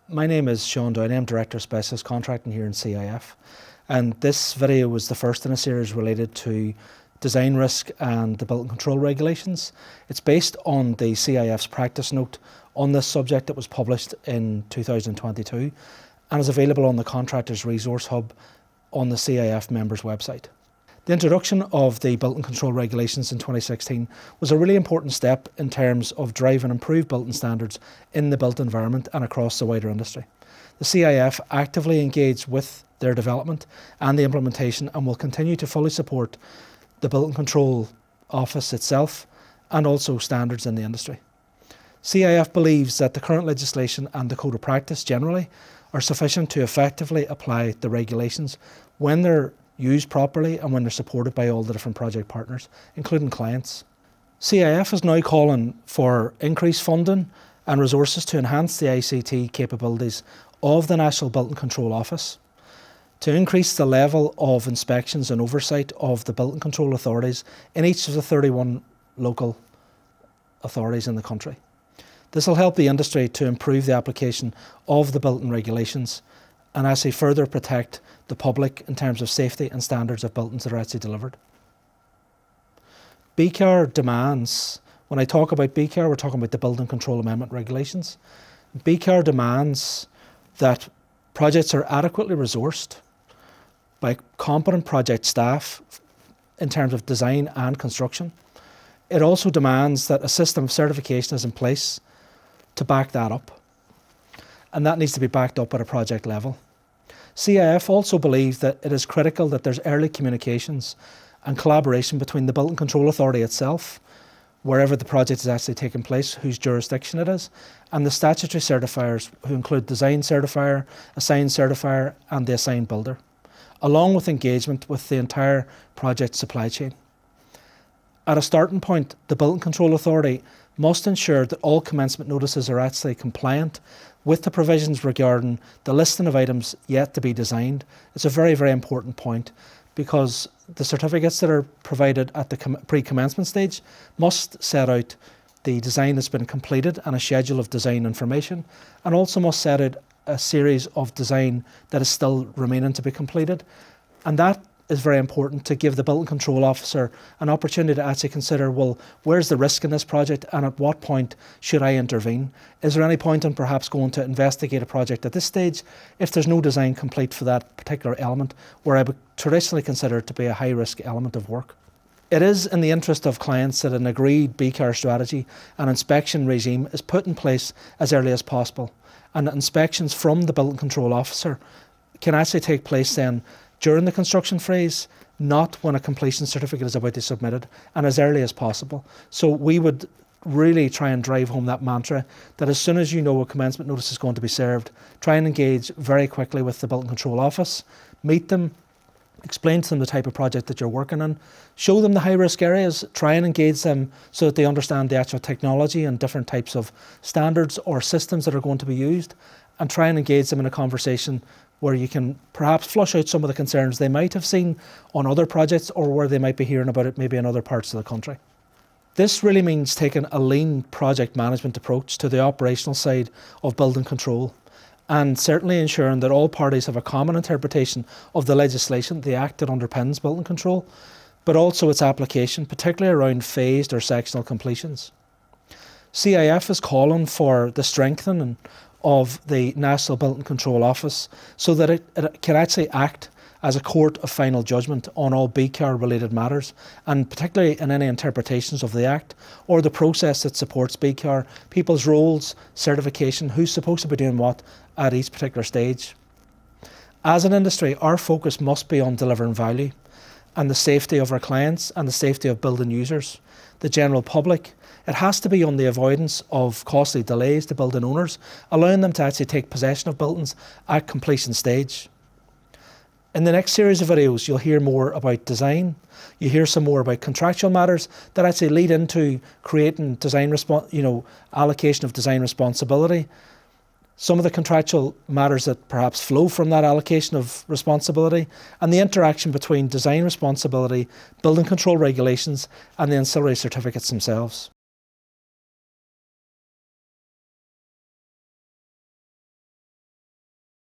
My name is Sean Downey. I'm Director of Specialist Contracting here in CIF, and this video was the first in a series related to design risk and the building control regulations. It's based on the CIF's practice note on this subject that was published in 2022 and is available on the Contractors Resource Hub on the CIF members website. The introduction of the building control regulations in 2016 was a really important step in terms of driving improved building standards in the built environment and across the wider industry. The CIF actively engaged with their development and the implementation and will continue to fully support the Building Control Office itself and also standards in the industry. CIF believes that the current legislation and the Code of Practice generally are sufficient to effectively apply the regulations when they're used properly and when they're supported by all the different project partners, including clients. CIF is now calling for increased funding and resources to enhance the ICT capabilities of the National Building Control Office, to increase the level of inspections and oversight of the building control authorities in each of the 31 local authorities in the country. This will help the industry to improve the application of the building regulations and actually further protect the public in terms of safety and standards of buildings that are actually delivered. BCAR demands, when I talk about BCAR, we're talking about the Building Control Amendment Regulations. BCAR demands that projects are adequately resourced by competent project staff in terms of design and construction. It also demands that a system of certification is in place to back that up, and that needs to be backed up at a project level. CIF also believes that it is critical that there's early communications and collaboration between the Building Control Authority itself, wherever the project is actually taking place, whose jurisdiction it is, and the statutory certifiers, who include design certifier, assigned certifier and the assigned builder, along with engagement with the entire project supply chain. At a starting point, the Building Control Authority must ensure that all commencement notices are actually compliant with the provisions regarding the listing of items yet to be designed. It's a very, very important point because the certificates that are provided at the pre-commencement stage must set out the design that's been completed and a schedule of design information, and also must set out a series of design that is still remaining to be completed. And that is very important to give the building control officer an opportunity to actually consider, well, where's the risk in this project and at what point should I intervene? Is there any point in perhaps going to investigate a project at this stage if there's no design complete for that particular element where I would traditionally consider it to be a high risk element of work? It is in the interest of clients that an agreed BCAR strategy and inspection regime is put in place as early as possible, and that inspections from the building control officer can actually take place then during the construction phase, not when a completion certificate is about to be submitted, and as early as possible. So we would really try and drive home that mantra that as soon as you know a commencement notice is going to be served, try and engage very quickly with the Building Control Office, meet them, explain to them the type of project that you're working on, show them the high risk areas, try and engage them so that they understand the actual technology and different types of standards or systems that are going to be used, and try and engage them in a conversation where you can perhaps flush out some of the concerns they might have seen on other projects or where they might be hearing about it maybe in other parts of the country. This really means taking a lean project management approach to the operational side of building control, and certainly ensuring that all parties have a common interpretation of the legislation, the act that underpins building control, but also its application, particularly around phased or sectional completions. CIF is calling for the strengthening of the National Building Control Office so that it can actually act as a court of final judgment on all BCAR related matters, and particularly in any interpretations of the Act or the process that supports BCAR, people's roles, certification, who's supposed to be doing what at each particular stage. As an industry, our focus must be on delivering value and the safety of our clients and the safety of building users, the general public. It has to be on the avoidance of costly delays to building owners, allowing them to actually take possession of buildings at completion stage. In the next series of videos, you'll hear more about design. You hear some more about contractual matters that actually lead into creating design allocation of design responsibility. Some of the contractual matters that perhaps flow from that allocation of responsibility, and the interaction between design responsibility, building control regulations, and the ancillary certificates themselves.